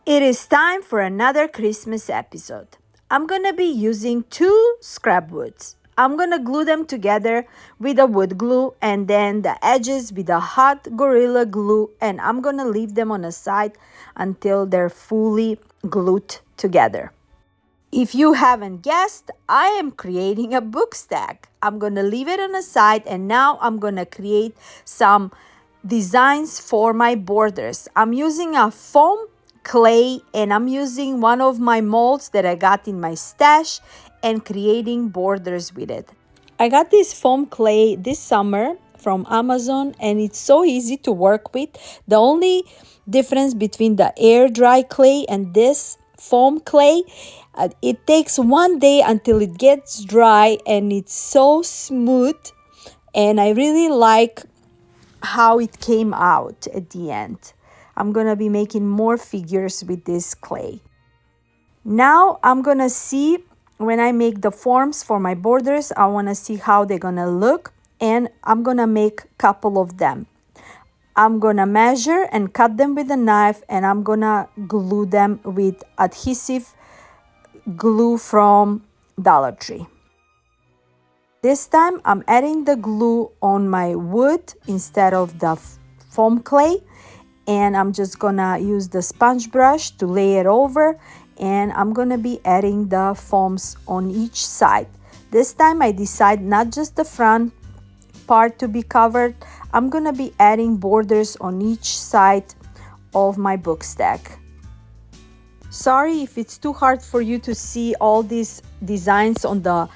It is time for another Christmas episode. I'm gonna be using two scrap woods. I'm gonna glue them together with a wood glue and then the edges with a hot Gorilla Glue, and I'm gonna leave them on the side until they're fully glued together. If you haven't guessed, I am creating a book stack. I'm gonna leave it on the side and now I'm gonna create some designs for my borders. I'm using a foam clay and I'm using one of my molds that I got in my stash and creating borders with it. I got this foam clay this summer from Amazon and it's so easy to work with. The only difference between the air dry clay and this foam clay, it takes one day until it gets dry and it's so smooth, and I really like how it came out at the end. I'm gonna be making more figures with this clay. Now I'm gonna see when I make the forms for my borders, I wanna see how they're gonna look, and I'm gonna make a couple of them. I'm gonna measure and cut them with a knife, and I'm gonna glue them with adhesive glue from Dollar Tree. This time I'm adding the glue on my wood instead of the foam clay, and I'm just gonna use the sponge brush to lay it over, and I'm gonna be adding the foams on each side. This time I decide not just the front part to be covered, I'm gonna be adding borders on each side of my book stack. Sorry if it's too hard for you to see all these designs on the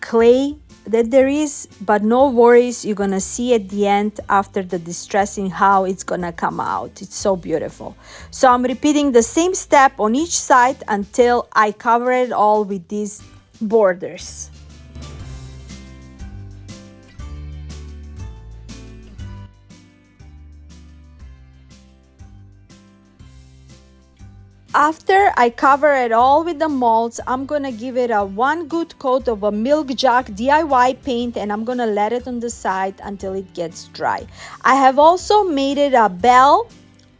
clay that there is, but no worries, you're gonna see at the end after the distressing how it's gonna come out. It's so beautiful. So I'm repeating the same step on each side until I cover it all with these borders. After I cover it all with the molds, I'm gonna give it a one good coat of a Milk Jug DIY paint, and I'm gonna let it on the side until it gets dry. I have also made it a bell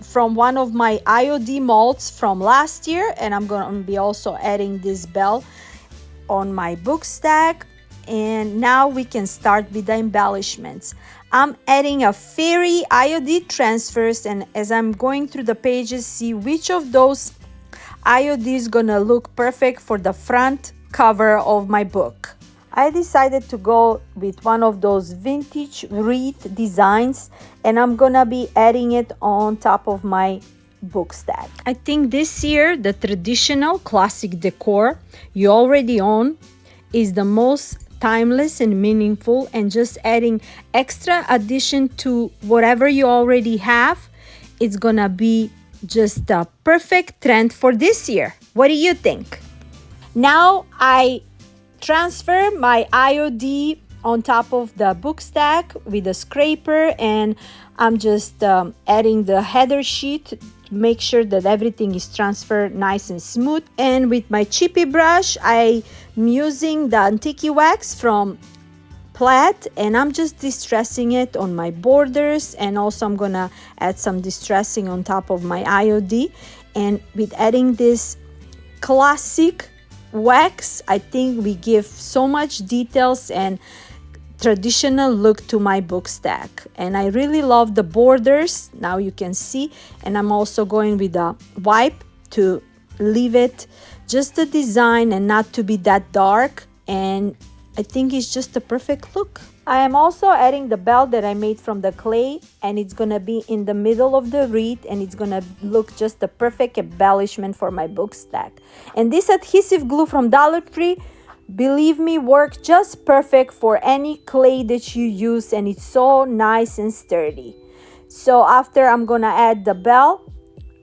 from one of my IOD molds from last year, and I'm gonna be also adding this bell on my book stack. And now we can start with the embellishments. I'm adding a fairy IOD transfers, and as I'm going through the pages, see which of those IOD is gonna look perfect for the front cover of my book. I decided to go with one of those vintage wreath designs, and I'm gonna be adding it on top of my book stack. I think this year the traditional classic decor you already own is the most timeless and meaningful, and just adding extra addition to whatever you already have, it's gonna be just a perfect trend for this year. What do you think? Now I transfer my IOD on top of the book stack with a scraper, and I'm just adding the header sheet to make sure that everything is transferred nice and smooth. And with my chippy brush, I'm using the antique wax from Plaid, and I'm just distressing it on my borders, and also I'm gonna add some distressing on top of my IOD. And with adding this classic wax, I think we give so much details and traditional look to my book stack, and I really love the borders. Now you can see, and I'm also going with a wipe to leave it just the design and not to be that dark, and I think it's just a perfect look. I am also adding the bell that I made from the clay, and it's gonna be in the middle of the wreath, and it's gonna look just the perfect embellishment for my book stack. And this adhesive glue from Dollar Tree, believe me, works just perfect for any clay that you use, and it's so nice and sturdy. So after I'm gonna add the bell,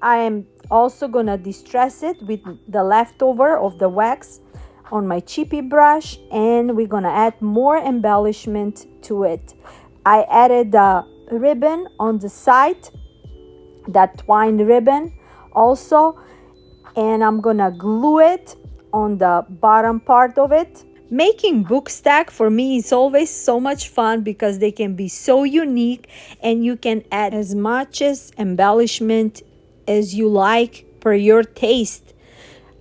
I am also gonna distress it with the leftover of the wax on my chippy brush, and we're gonna add more embellishment to it. I added the ribbon on the side, that twine ribbon also, and I'm gonna glue it on the bottom part of it. Making book stack for me is always so much fun because they can be so unique, and you can add as much as embellishment as you like per your taste.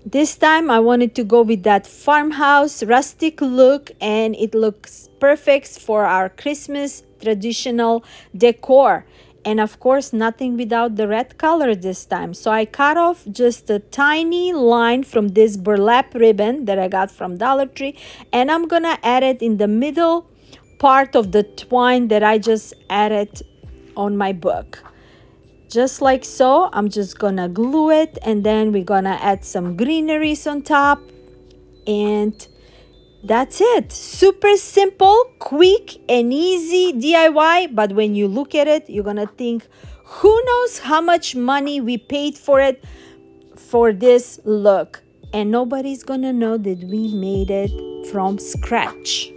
This time I wanted to go with that farmhouse rustic look, and it looks perfect for our Christmas traditional decor. And of course, nothing without the red color this time. So I cut off just a tiny line from this burlap ribbon that I got from Dollar Tree, and I'm gonna add it in the middle part of the twine that I just added on my book. Just like so, I'm just gonna glue it, and then we're gonna add some greeneries on top, and that's it. Super simple, quick and easy DIY, but when you look at it, you're gonna think, who knows how much money we paid for it, for this look, and nobody's gonna know that we made it from scratch.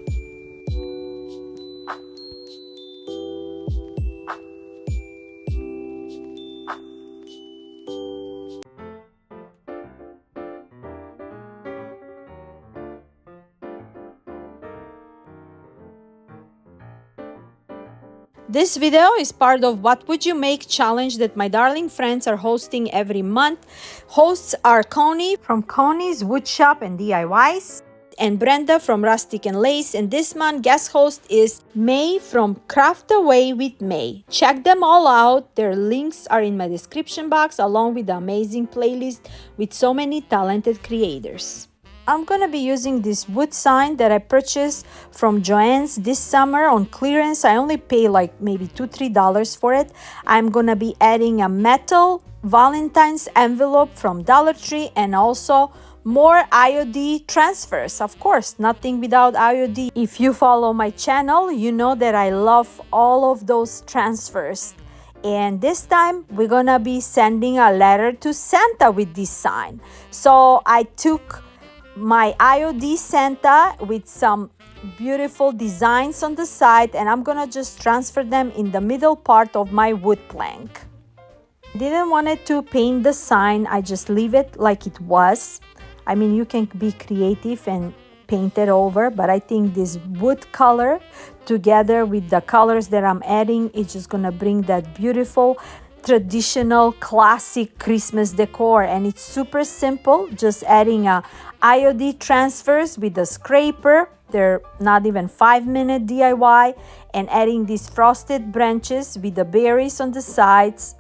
This video is part of What Would You Make challenge that my darling friends are hosting every month. Hosts are Connie from Connie's Wood Shop and DIYs, and Brenda from Rustic and Lace. And this month, guest host is May from Craft Away with May. Check them all out. Their links are in my description box, along with the amazing playlist with so many talented creators. I'm gonna be using this wood sign that I purchased from Joann's this summer on clearance. I only pay like maybe $2-3 for it. I'm gonna be adding a metal Valentine's envelope from Dollar Tree, and also more IOD transfers. Of course, nothing without IOD. If you follow my channel, you know that I love all of those transfers. And this time we're gonna be sending a letter to Santa with this sign. So I took my IOD Santa with some beautiful designs on the side, and I'm gonna just transfer them in the middle part of my wood plank. Didn't want it to paint the sign, I just leave it like it was. I mean, you can be creative and paint it over, but I think this wood color together with the colors that I'm adding is just gonna bring that beautiful traditional classic Christmas decor. And it's super simple, just adding a IOD transfers with a scraper. They're not even 5-minute DIY, and adding these frosted branches with the berries on the sides.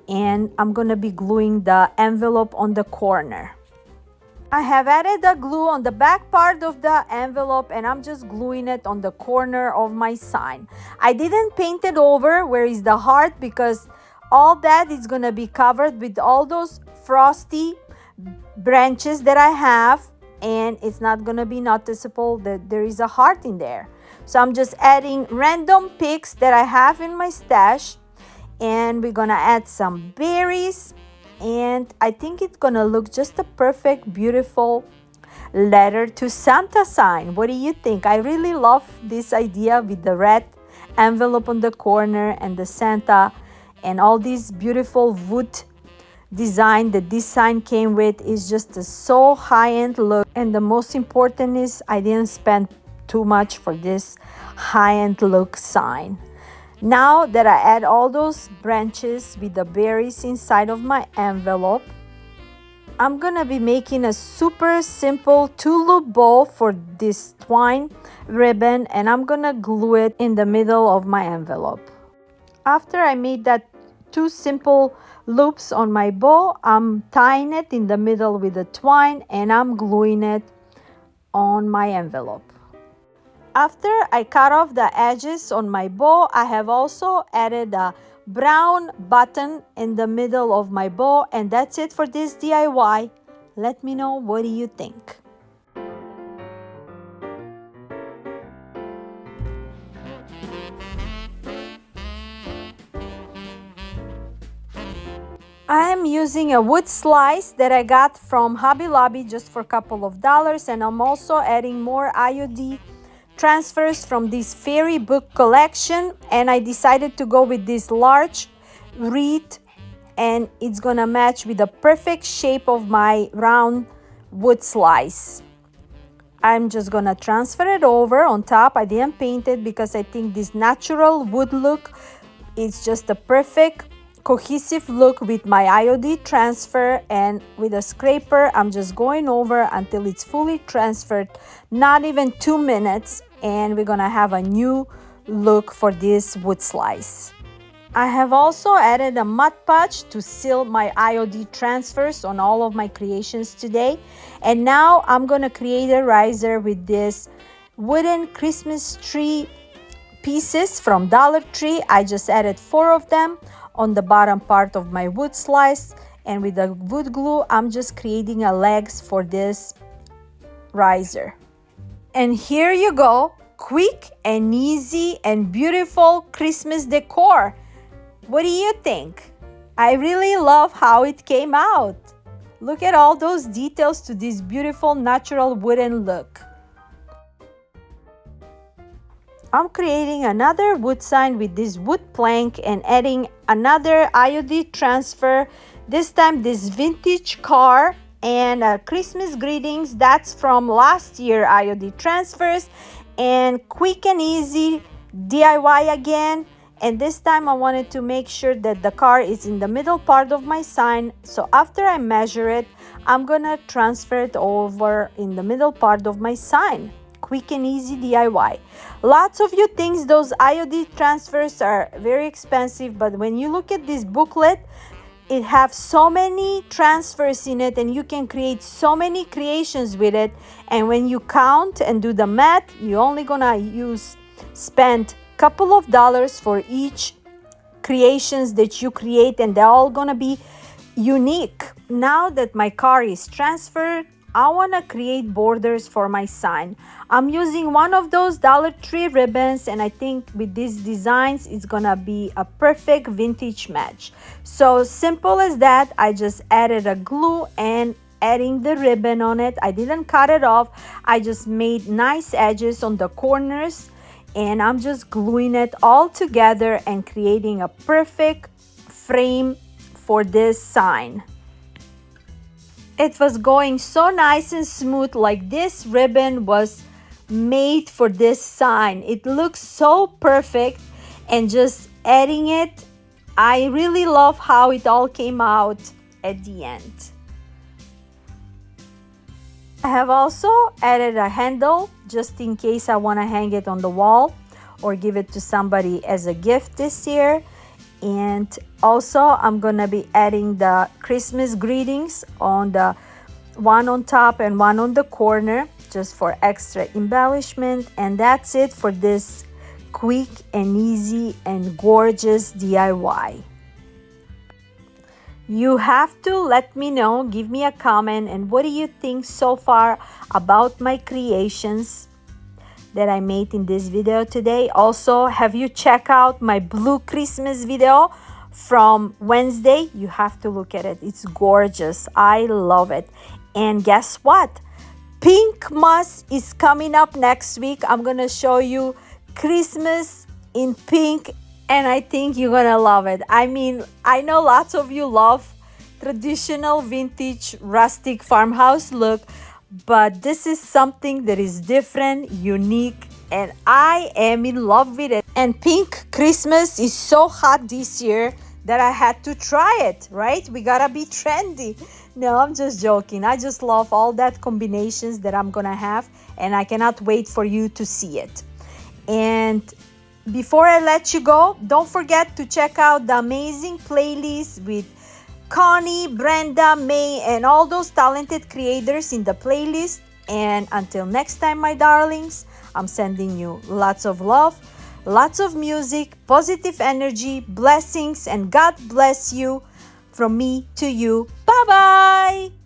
And I'm gonna be gluing the envelope on the corner. I have added the glue on the back part of the envelope, and I'm just gluing it on the corner of my sign. I didn't paint it over where is the heart, because all that is gonna be covered with all those frosty branches that I have, and it's not gonna be noticeable that there is a heart in there. So I'm just adding random picks that I have in my stash, and we're gonna add some berries, and I think it's gonna look just a perfect, beautiful letter to Santa sign. What do you think? I really love this idea with the red envelope on the corner and the Santa and all these beautiful wood design that this sign came with. Is just a so high-end look, and the most important is I didn't spend too much for this high-end look sign. Now that I add all those branches with the berries inside of my envelope, I'm gonna be making a super simple 2-loop bow for this twine ribbon, and I'm gonna glue it in the middle of my envelope. After I made that 2 simple loops on my bow, I'm tying it in the middle with the twine, and I'm gluing it on my envelope. After I cut off the edges on my bow, I have also added a brown button in the middle of my bow, and that's it for this DIY. Let me know, what do you think? I am using a wood slice that I got from Hobby Lobby just for a couple of dollars, and I'm also adding more IOD transfers from this fairy book collection, and I decided to go with this large wreath, and it's gonna match with the perfect shape of my round wood slice. I'm just gonna transfer it over on top. I didn't paint it because I think this natural wood look is just a perfect cohesive look with my IOD transfer, and with a scraper I'm just going over until it's fully transferred, not even 2 minutes, and we're gonna have a new look for this wood slice. I have also added a Mod Podge to seal my IOD transfers on all of my creations today. And now I'm gonna create a riser with this wooden Christmas tree pieces from Dollar Tree. I just added 4 of them on the bottom part of my wood slice, and with the wood glue I'm just creating a legs for this riser. And here you go, quick and easy and beautiful Christmas decor. What do you think? I really love how it came out. Look at all those details to this beautiful natural wooden look. I'm creating another wood sign with this wood plank and adding another IOD transfer, this time this vintage car and Christmas greetings. That's from last year IOD transfers, and quick and easy DIY again. And this time I wanted to make sure that the car is in the middle part of my sign. So after I measure it, I'm gonna transfer it over in the middle part of my sign. Quick and easy DIY. Lots of you think those IOD transfers are very expensive, but when you look at this booklet, it has so many transfers in it and you can create so many creations with it. And when you count and do the math, you're only gonna spend couple of dollars for each creations that you create, and they're all gonna be unique. Now that my car is transferred, I want to create borders for my sign. I'm using one of those Dollar Tree ribbons, and I think with these designs it's gonna be a perfect vintage match. So simple as that. I just added a glue and adding the ribbon on it. I didn't cut it off, I just made nice edges on the corners, and I'm just gluing it all together and creating a perfect frame for this sign. It was going so nice and smooth, like this ribbon was made for this sign. It looks so perfect, and just adding it, I really love how it all came out at the end. I have also added a handle just in case I want to hang it on the wall or give it to somebody as a gift this year. And also I'm gonna be adding the Christmas greetings on the one on top and one on the corner, just for extra embellishment. And that's it for this quick and easy and gorgeous DIY. You have to let me know, give me a comment, and what do you think so far about my creations that I made in this video today. Also, have you checked out my blue Christmas video from Wednesday? You have to look at it. It's gorgeous. I love it. And guess what? Pink Moss is coming up next week. I'm gonna show you Christmas in pink, and I think you're gonna love it. I mean, I know lots of you love traditional vintage rustic farmhouse look, but this is something that is different, unique, and I am in love with it. And pink Christmas is so hot this year that I had to try it, right? We gotta be trendy. No, I'm just joking. I just love all that combinations that I'm gonna have, and I cannot wait for you to see it. And before I let you go, don't forget to check out the amazing playlist with Connie, Brenda, May, and all those talented creators in the playlist. And until next time, my darlings, I'm sending you lots of love, lots of music, positive energy, blessings, and God bless you from me to you. Bye-bye!